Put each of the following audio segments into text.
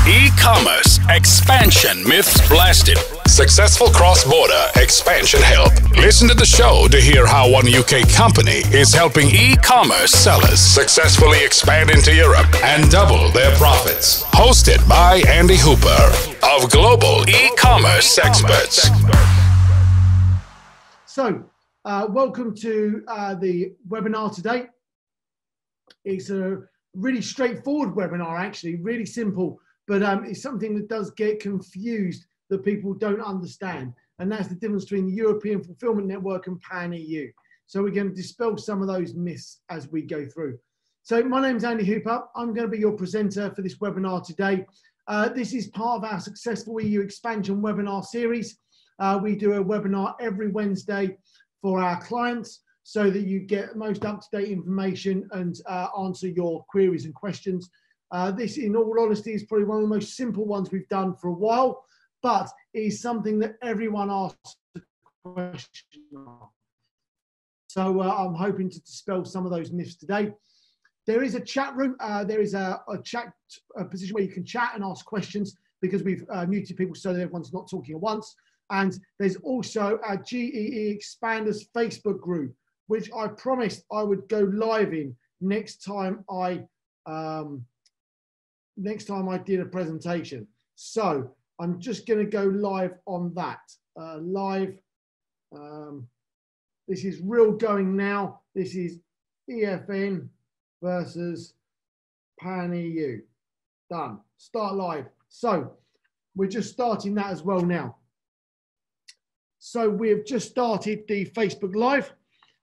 E-commerce expansion myths blasted. Successful cross-border expansion help. Listen to the show to hear how one UK company is helping e-commerce sellers successfully expand into Europe and double their profits. Hosted by Andy Hooper of Global E-commerce Experts. So, welcome to the webinar today. It's a really straightforward webinar, actually, really simple, but it's something that does get confused that people don't understand. And that's the difference between the European Fulfillment Network and Pan-EU. So we're going to dispel some of those myths as we go through. So my name's Andy Hooper. I'm going to be your presenter for this webinar today. This is part of our successful EU expansion webinar series. We do a webinar every Wednesday for our clients so that you get most up-to-date information and answer your queries and questions. This, in all honesty, is probably one of the most simple ones we've done for a while, but it is something that everyone asks a question on. So I'm hoping to dispel some of those myths today. There is a chat room. There is a chat position where you can chat and ask questions because we've muted people so that everyone's not talking at once. And there's also a GEE Expanders Facebook group, which I promised I would go live in next time I did a presentation. So I'm just going to go live on that. This is real going now. This is EFN versus Pan-EU. Done. Start live. So we're just starting that as well now. So we've just started the Facebook Live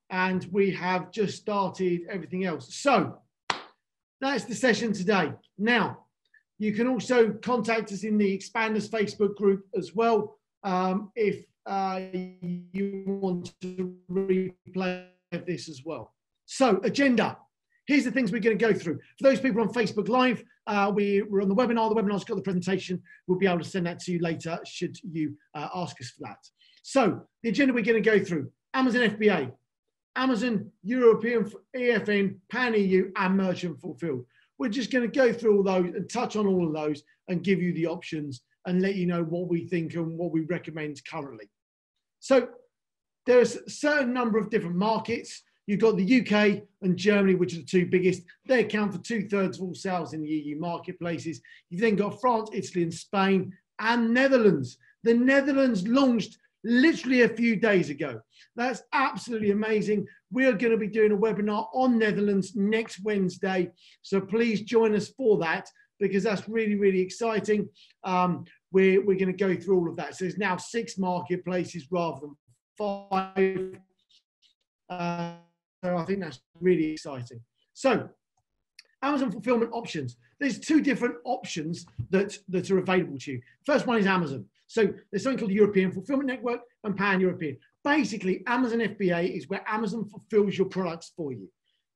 and we have just started everything else. So that's the session today. Now, you can also contact us in the Expanders Facebook group as well if you want to replay this as well. So, agenda. Here's the things we're going to go through. For those people on Facebook Live, we're on the webinar. The webinar's got the presentation. We'll be able to send that to you later should you ask us for that. So, the agenda we're going to go through. Amazon FBA, Amazon European EFN, Pan-EU, and Merchant Fulfilled. We're just going to go through all those and touch on all of those and give you the options and let you know what we think and what we recommend currently. So there's a certain number of different markets. You've got the UK and Germany, which are the two biggest. They account for 2/3 of all sales in the EU marketplaces. You've then got France, Italy, and Spain, and Netherlands. The Netherlands launched literally a few days ago. That's absolutely amazing. We are going to be doing a webinar on Netherlands next Wednesday. So please join us for that because that's really, really exciting. We're going to go through all of that. So there's now 6 marketplaces rather than 5. So I think that's really exciting. So Amazon fulfillment options. There's 2 different options that are available to you. First one is Amazon. So there's something called the European Fulfillment Network and Pan-European. Basically, Amazon FBA is where Amazon fulfills your products for you.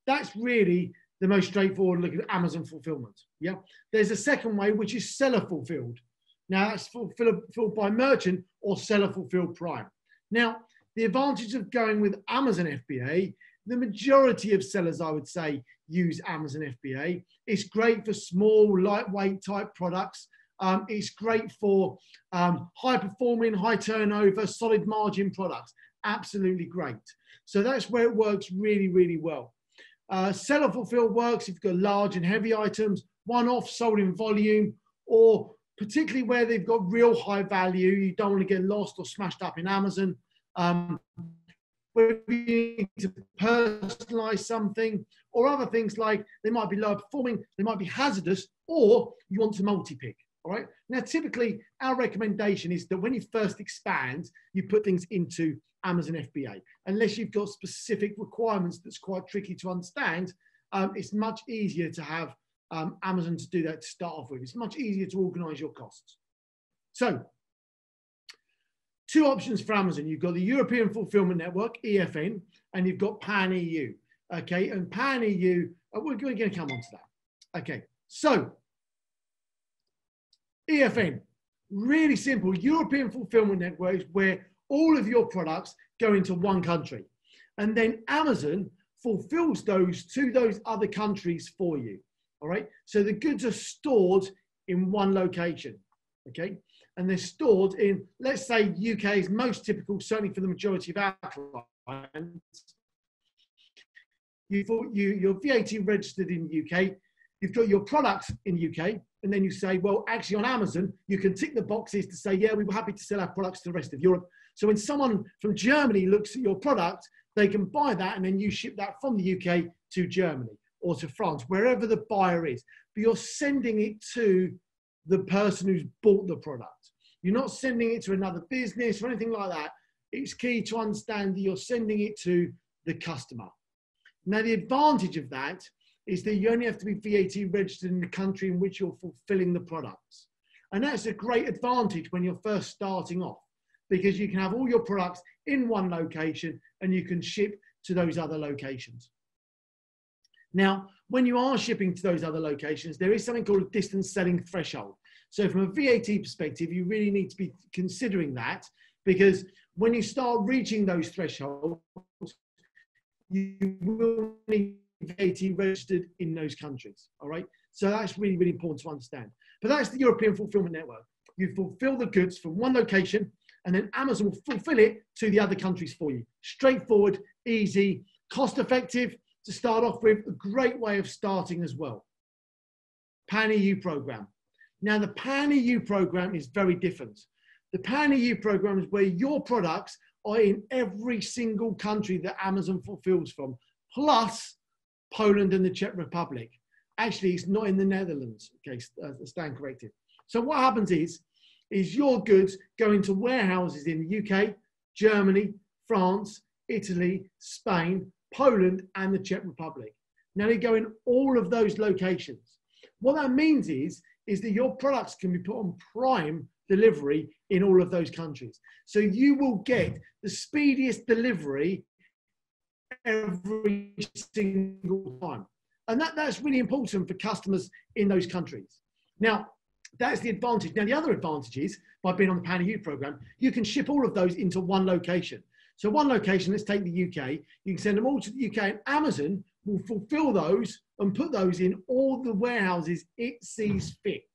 That's really the most straightforward look at Amazon fulfillment. Yeah. There's a second way, which is seller fulfilled. Now that's fulfilled by merchant or seller fulfilled prime. Now, the advantage of going with Amazon FBA, the majority of sellers, I would say, use Amazon FBA. It's great for small, lightweight type products. It's great for high performing, high turnover, solid margin products. Absolutely great. So that's where it works really, really well. Seller fulfilled works if you've got large and heavy items, one-off sold in volume, or particularly where they've got real high value, you don't want to get lost or smashed up in Amazon. Where you need to personalize something, or other things like they might be low performing, they might be hazardous, or you want to multi-pick. All right. Now, typically, our recommendation is that when you first expand, you put things into Amazon FBA. Unless you've got specific requirements that's quite tricky to understand, it's much easier to have Amazon to do that to start off with. It's much easier to organize your costs. So, 2 options for Amazon. You've got the European Fulfillment Network, EFN, and you've got Pan-EU. Okay, and Pan-EU, we're going to come on to that. Okay, so EFN, really simple. European Fulfillment Network is where all of your products go into one country. And then Amazon fulfills those to those other countries for you. All right. So the goods are stored in one location, okay? And they're stored in, let's say, UK is most typical, certainly for the majority of our clients. You're VAT registered in the UK, you've got your products in the UK, and then you say, well, actually on Amazon, you can tick the boxes to say, yeah, we were happy to sell our products to the rest of Europe. So when someone from Germany looks at your product, they can buy that and then you ship that from the UK to Germany or to France, wherever the buyer is. But you're sending it to the person who's bought the product. You're not sending it to another business or anything like that. It's key to understand that you're sending it to the customer. Now, the advantage of that is that you only have to be VAT registered in the country in which you're fulfilling the products. And that's a great advantage when you're first starting off, because you can have all your products in one location and you can ship to those other locations. Now, when you are shipping to those other locations, there is something called a distance selling threshold. So from a VAT perspective, you really need to be considering that, because when you start reaching those thresholds, you will need VAT registered in those countries, all right? So that's really, really important to understand. But that's the European Fulfillment Network. You fulfill the goods from one location, and then Amazon will fulfill it to the other countries for you. Straightforward, easy, cost-effective to start off with, a great way of starting as well. Pan-EU program. Now, the Pan-EU program is very different. The Pan-EU program is where your products are in every single country that Amazon fulfills from, plus Poland and the Czech Republic. Actually, it's not in the Netherlands. Okay, stand corrected. So what happens is your goods go into warehouses in the UK, Germany, France, Italy, Spain, Poland, and the Czech Republic. Now they go in all of those locations. What that means is that your products can be put on prime delivery in all of those countries. So you will get the speediest delivery every single time. And that's really important for customers in those countries. Now, that's the advantage. Now, the other advantage is, by being on the Pan-EU program, you can ship all of those into one location. So one location, let's take the UK, you can send them all to the UK, and Amazon will fulfill those and put those in all the warehouses it sees fit,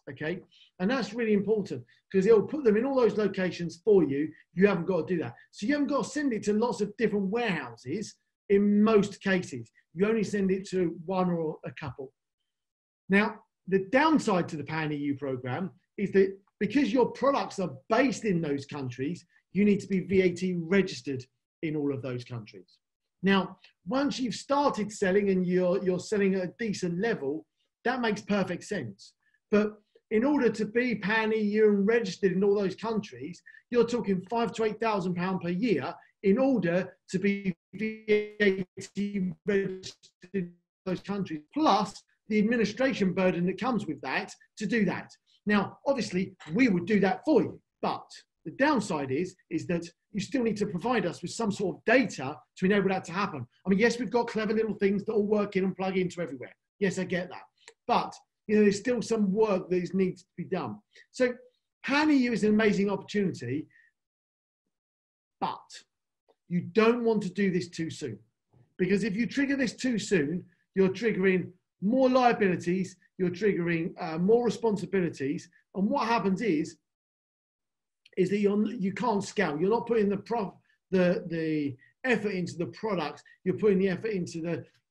okay? And that's really important, because it'll put them in all those locations for you. You haven't got to do that. So you haven't got to send it to lots of different warehouses in most cases. You only send it to one or a couple. Now, the downside to the Pan-EU program is that because your products are based in those countries, you need to be VAT registered in all of those countries. Now, once you've started selling and you're selling at a decent level, that makes perfect sense. But in order to be Pan-EU and registered in all those countries, you're talking £5,000 to £8,000 per year in order to be VAT registered in those countries, plus the administration burden that comes with that to do that. Now, obviously, we would do that for you, but the downside is that you still need to provide us with some sort of data to enable that to happen. I mean, yes, we've got clever little things that all work in and plug into everywhere. Yes, I get that. But, you know, there's still some work that needs to be done. So Pan-EU is an amazing opportunity, but you don't want to do this too soon. Because if you trigger this too soon, you're triggering more liabilities, you're triggering more responsibilities. And what happens is that you can't scale. You're not putting the effort into the product. You're putting the effort into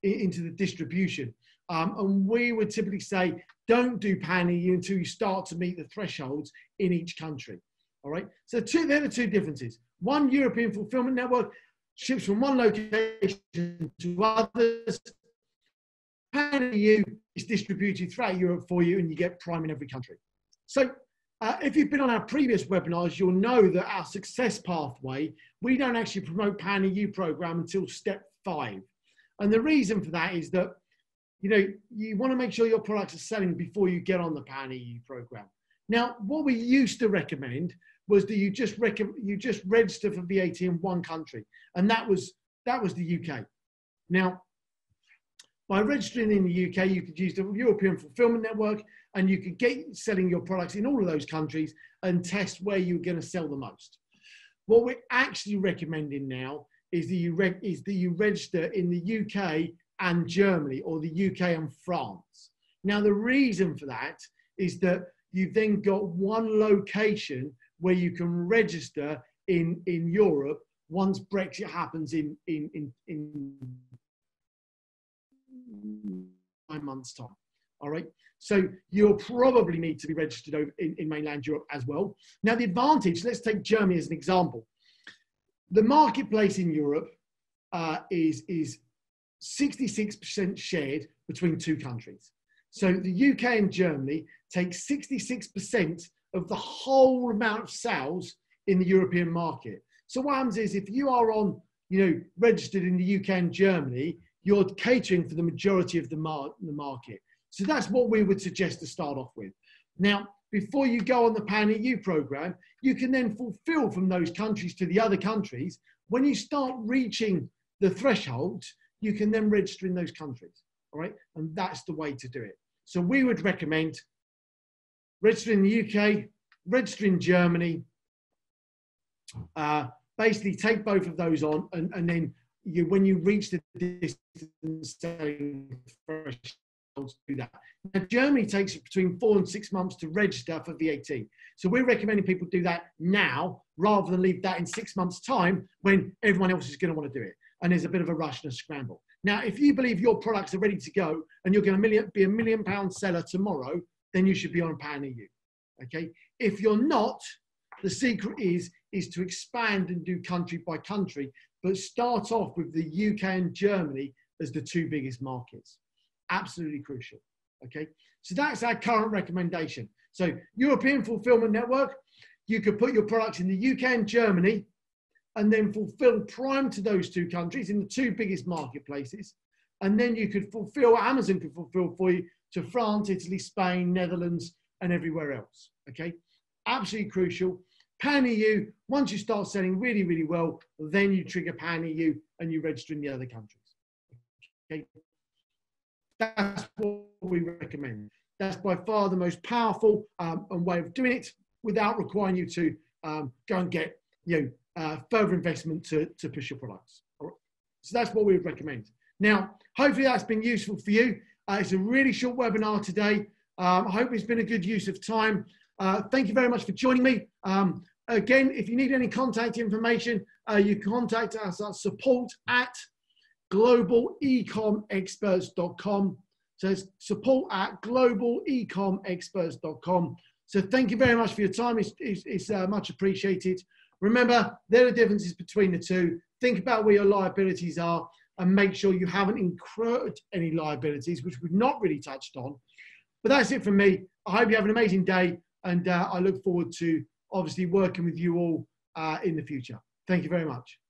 the distribution. And we would typically say, don't do Pan-EU until you start to meet the thresholds in each country. All right. So they're the two differences. One, European Fulfillment Network ships from one location to others. Pan-EU is distributed throughout Europe for you, and you get prime in every country. So if you've been on our previous webinars, you'll know that our success pathway, we don't actually promote Pan-EU program until step 5. And the reason for that is that, you know, you want to make sure your products are selling before you get on the Pan-EU program. Now, what we used to recommend was that you just register for VAT in one country, and that was the UK. Now, by registering in the UK, you could use the European Fulfillment Network, and you could get selling your products in all of those countries and test where you're going to sell the most. What we're actually recommending now is that you register in the UK and Germany, or the UK and France. Now, the reason for that is that you've then got one location where you can register in Europe once Brexit happens in 9 months' time. All right. So you'll probably need to be registered over in mainland Europe as well. Now, the advantage, let's take Germany as an example. The marketplace in Europe is 66% shared between two countries. So the UK and Germany take 66% of the whole amount of sales in the European market. So what happens is if you are registered in the UK and Germany, you're catering for the majority of the market. So that's what we would suggest to start off with. Now, before you go on the Pan-EU program, you can then fulfill from those countries to the other countries. When you start reaching the thresholds, you can then register in those countries, all right? And that's the way to do it. So we would recommend register in the UK, register in Germany, basically take both of those on, and then when you reach the distance selling thresholds, do that. Now, Germany takes between 4 and 6 months to register for VAT. So we're recommending people do that now rather than leave that in 6 months' time when everyone else is going to want to do it. And there's a bit of a rush and a scramble. Now, if you believe your products are ready to go and you're going to be £1 million seller tomorrow, then you should be on Pan-EU. Okay? If you're not, the secret is to expand and do country by country, but start off with the UK and Germany as the two biggest markets. Absolutely crucial. Okay? So that's our current recommendation. So European Fulfillment Network, you could put your products in the UK and Germany and then fulfill prime to those two countries in the two biggest marketplaces. And then you could fulfill, Amazon could fulfill for you to France, Italy, Spain, Netherlands, and everywhere else. Okay? Absolutely crucial. Pan-EU, once you start selling really, really well, then you trigger Pan-EU and you register in the other countries. Okay? That's what we recommend. That's by far the most powerful way of doing it without requiring you to go and get further investment to push your products. All right? So that's what we would recommend. Now, hopefully that's been useful for you. It's a really short webinar today. I hope it's been a good use of time. Thank you very much for joining me. Again, if you need any contact information, you can contact us at support@globalecomexperts.com. So it's support@globalecomexperts.com. So thank you very much for your time. It's much appreciated. Remember, there are differences between the two. Think about where your liabilities are and make sure you haven't incurred any liabilities, which we've not really touched on. But that's it from me. I hope you have an amazing day, and I look forward to obviously working with you all in the future. Thank you very much.